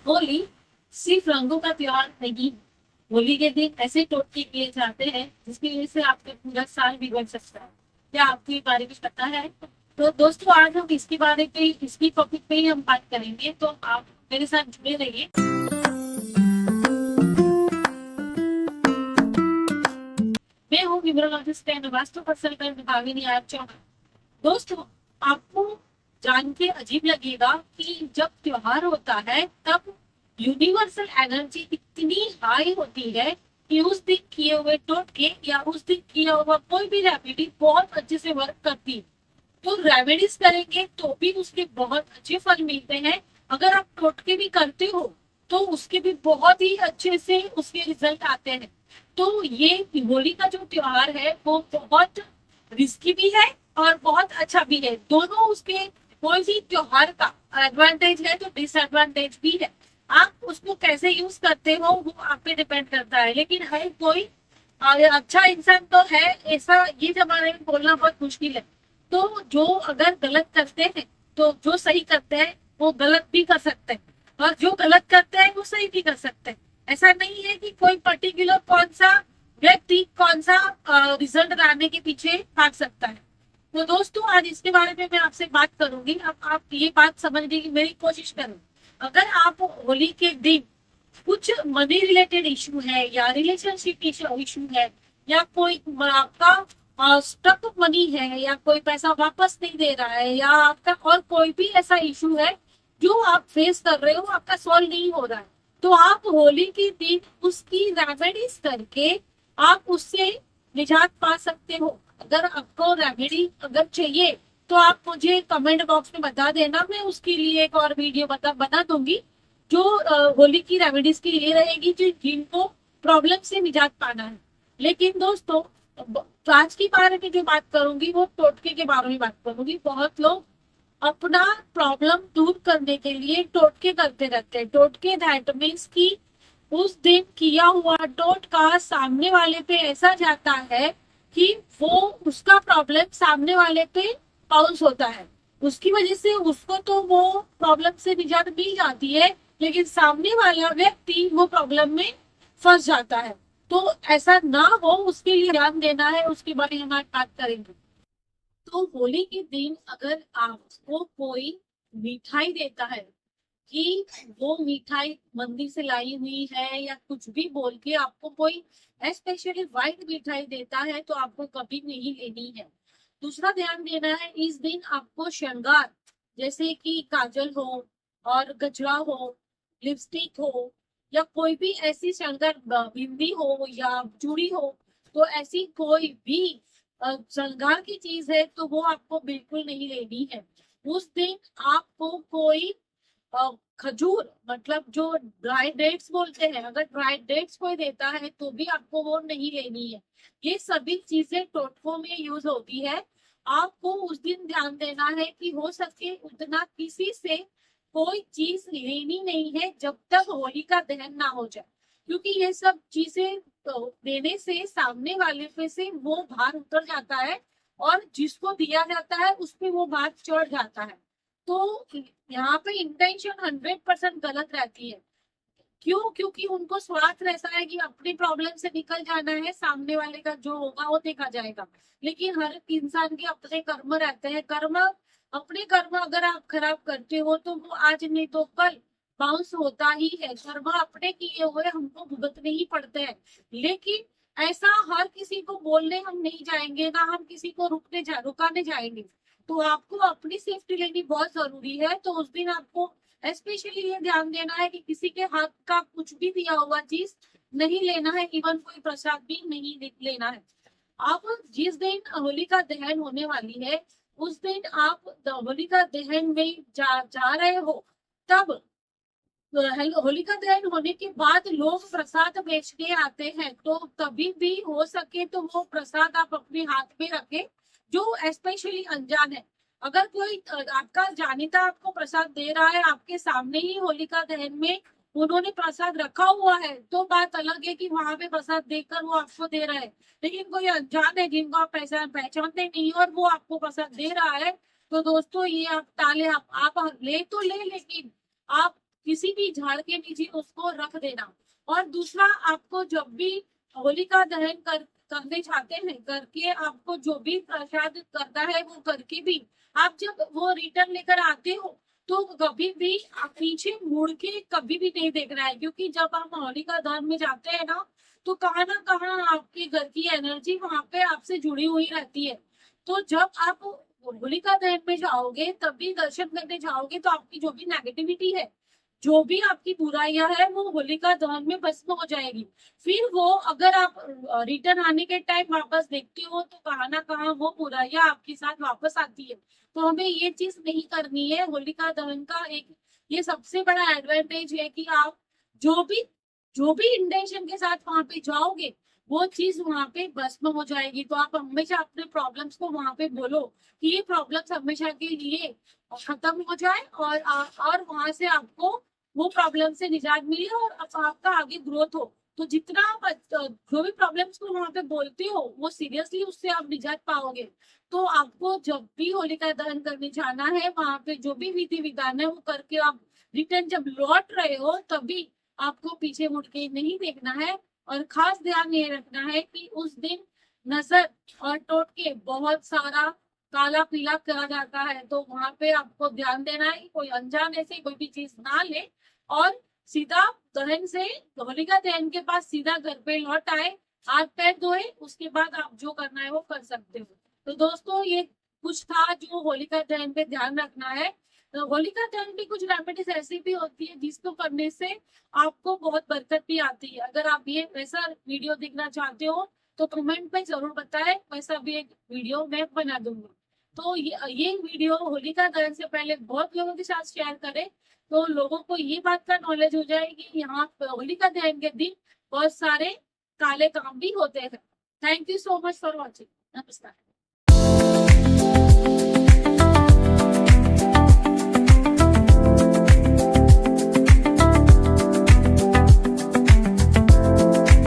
होली सिर्फ रंगों का त्योहार नहीं। होली के दिन ऐसे टोटके किए जाते हैं जिसकी वजह से आपका पूरा साल बिगड़ सकता है। क्या आपको ये बारे में पता है? तो दोस्तों, आज हम इसके बारे पे, इसकी टॉपिक पे ही हम बात करेंगे, तो आप मेरे साथ जुड़े रहिए। मैं हूँ numerologist and vastu consultant Bhavini R Chauhan. दोस्तों, आपको जान के अजीब लगेगा कि जब त्योहार होता है तब यूनिवर्सल एनर्जी इतनी हाई होती है कि उस दिन किए हुए टोटके या उस दिन किया हुआ कोई भी रेमेडी बहुत अच्छे से वर्क करती है। तो रेमेडीज करेंगे तो भी उसके बहुत अच्छे फल मिलते हैं। अगर आप टोटके भी करते हो तो उसके भी बहुत ही अच्छे से उसके रिजल्ट आते हैं। तो ये होली का जो त्योहार है वो बहुत रिस्की भी है और बहुत अच्छा भी है। दोनों उसके, कोई भी त्योहार का एडवांटेज है तो डिसएडवांटेज भी है। आप उसको कैसे यूज करते हो वो आप पे डिपेंड करता है। लेकिन हर कोई अच्छा इंसान तो है, ऐसा ये जमाने में बोलना बहुत मुश्किल है। तो जो अगर गलत करते हैं तो जो सही करते हैं वो गलत भी कर सकते हैं, और जो गलत करते हैं वो सही भी कर सकते हैं। ऐसा नहीं है कि कोई पर्टिकुलर कौन सा व्यक्ति कौन सा रिजल्ट लाने के पीछे भाग सकता है। तो दोस्तों, आज इसके बारे में मैं आपसे बात करूंगी। अब आप ये बात समझने की मेरी कोशिश करें। अगर आप होली के दिन कुछ मनी रिलेटेड इशू है या रिलेशनशिप इशू है, या कोई आपका स्टक मनी है, या कोई पैसा वापस नहीं दे रहा है, या आपका और कोई भी ऐसा इशू है जो आप फेस कर रहे हो, आपका सॉल्व नहीं हो रहा है, तो आप होली के दिन उसकी रेमेडीज करके आप उससे निजात पा सकते हो। अगर आपको रेमेडी अगर चाहिए तो आप मुझे कमेंट बॉक्स में बता देना, मैं उसके लिए एक और वीडियो बना दूंगी जो होली की रेमेडीज के लिए रहेगी, जो जिनको प्रॉब्लम से निजात पाना है। लेकिन दोस्तों, आज की बारे में जो बात करूंगी वो टोटके के बारे में बात करूंगी। बहुत लोग अपना प्रॉब्लम दूर करने के लिए टोटके करते रहते हैं। टोटके दैट मीन्स कि उस दिन किया हुआ टोटका सामने वाले पे ऐसा जाता है कि वो उसका प्रॉब्लम सामने वाले पे बाउंस होता है। उसकी वजह से उसको तो वो प्रॉब्लम से निजात मिल जाती है, लेकिन सामने वाला व्यक्ति वो प्रॉब्लम में फंस जाता है। तो ऐसा ना हो उसके लिए ध्यान देना है, उसके बारे में हम आज बात करेंगे। तो होली के दिन अगर आपको कोई मिठाई देता है कि वो मिठाई मंदिर से लाई हुई है या कुछ भी बोल के आपको कोई स्पेशली व्हाइट मिठाई देता है, तो आपको कभी नहीं लेनी है। दूसरा ध्यान देना है, इस दिन आपको श्रृंगार जैसे कि काजल हो और गजरा हो, लिपस्टिक हो, या कोई भी ऐसी श्रृंगार बिंदी हो या चूड़ी हो, तो ऐसी कोई भी श्रृंगार की चीज है तो वो आपको बिल्कुल नहीं लेनी है। उस दिन आपको कोई अ, खजूर, मतलब जो ड्राई डेट्स बोलते हैं, अगर ड्राई डेट्स कोई देता है तो भी आपको वो नहीं लेनी है। ये सभी चीजें टोटकों में यूज होती है। आपको उस दिन ध्यान देना है कि हो सके उतना किसी से कोई चीज लेनी नहीं है जब तक होली का दहन ना हो जाए, क्योंकि ये सब चीजें तो देने से सामने वाले पे से वो भार उतर जाता है, और जिसको दिया जाता है उस पे वो भार चढ़ जाता है। तो यहाँ पे इंटेंशन 100% गलत रहती है। क्यों? क्योंकि उनको स्वार्थ रहता है कि अपनी प्रॉब्लम से निकल जाना है, सामने वाले का जो होगा वो देखा जाएगा। लेकिन हर इंसान के अपने कर्म रहते हैं। कर्म, अपने कर्म अगर आप खराब करते हो तो वो आज नहीं तो कल बाउंस होता ही है। कर्म अपने किए हुए हमको भुगतने ही पड़ते हैं। लेकिन ऐसा हर किसी को बोलने हम नहीं जाएंगे, ना हम किसी को रुकाने जाएंगे। तो आपको अपनी सेफ्टी लेनी बहुत जरूरी है। तो उस दिन आपको स्पेशली ये ध्यान देना है कि किसी के हाथ का कुछ भी दिया हुआ चीज नहीं लेना है, इवन कोई प्रसाद भी नहीं लेना है। आप जिस दिन होलिका दहन होने वाली है उस दिन आप होलिका दहन में जा रहे हो, तब होलिका दहन होने के बाद लोग प्रसाद बेचने आते हैं, तो कभी भी हो सके तो वो प्रसाद आप अपने हाथ में रखें जो स्पेशली अनजान है। अगर कोई आपका जानीता आपको प्रसाद दे रहा है, आपके सामने ही होलिका दहन में उन्होंने प्रसाद रखा हुआ है, तो बात अलग है कि वहां पे प्रसाद देकर वो आपको दे रहा है। लेकिन कोई अनजान है जिनको आप पैसा पहचानते नहीं और वो आपको प्रसाद दे रहा है, तो दोस्तों ये आप टाले। आप ले तो ले, लेकिन आप किसी भी झाड़ के नीचे उसको रख देना। और दूसरा, आपको जब भी होलिका दहन करने चाहते हैं, करके आपको जो भी प्रसाद करता है वो करके भी आप जब वो रिटर्न लेकर आते हो तो कभी भी आप पीछे मुड़ के कभी भी नहीं देखना है, क्योंकि जब आप होलिका दहन में जाते हैं ना तो कहाँ ना कहाँ आपके घर की एनर्जी वहां पे आपसे जुड़ी हुई रहती है। तो जब आप होलिका दहन में जाओगे, तब भी दर्शन करने जाओगे, तो आपकी जो भी नेगेटिविटी है, जो भी आपकी बुराइयां है, वो होलिका दहन में भस्म हो जाएगी। फिर वो अगर आप रिटर्न आने के टाइम वापस देखते हो तो कहाँ ना कहाँ वो बुराइयां आपके साथ वापस आती है। तो हमें ये चीज नहीं करनी है। होलिका दहन का एक ये सबसे बड़ा एडवांटेज है कि आप जो भी जो भी इंटेंशन के साथ वहां पे जाओगे, वो चीज वहां पे भस्म हो जाएगी। तो आप हमेशा अपने प्रॉब्लम्स को वहां पे बोलो कि ये प्रॉब्लम्स हमेशा के लिए खत्म हो जाए, और वहां से आपको वो प्रॉब्लम से निजात मिली और आपका आगे ग्रोथ हो। तो जितना आप जो भी प्रॉब्लम्स को वहां पे बोलते हो, वो सीरियसली उससे आप निजात पाओगे। तो आपको जब भी होलिका दहन करने जाना है, वहां पे जो भी विधि विधान है वो करके आप रिटर्न जब लौट रहे हो, तभी आपको पीछे मुड़ के नहीं देखना है। और खास ध्यान ये रखना है कि उस दिन नजर और टोटके बहुत सारा काला पीला करा जाता है, तो वहां पे आपको ध्यान देना है कि कोई अनजान ऐसे कोई भी चीज ना ले, और सीधा दहन से होलिका दहन के पास सीधा घर पे लौट आए, हाथ पैर धोए, उसके बाद आप जो करना है वो कर सकते हो। तो दोस्तों, ये कुछ था जो होलिका दहन पे ध्यान रखना है। तो होलिका दहन की कुछ रेमेडीज ऐसी भी होती है जिसको करने से आपको बहुत बरकत भी आती है। अगर आप ये वैसा वीडियो देखना चाहते हो तो कमेंट में जरूर बताएं, वैसा भी एक वीडियो मैं बना दूंगी। तो ये वीडियो होलिका दहन से पहले बहुत लोगों के साथ शेयर करें, तो लोगों को ये बात का नॉलेज हो जाए कि यहाँ होलिका दहन के दिन बहुत सारे काले काम भी होते हैं। Thank you so much for watching. नमस्कार।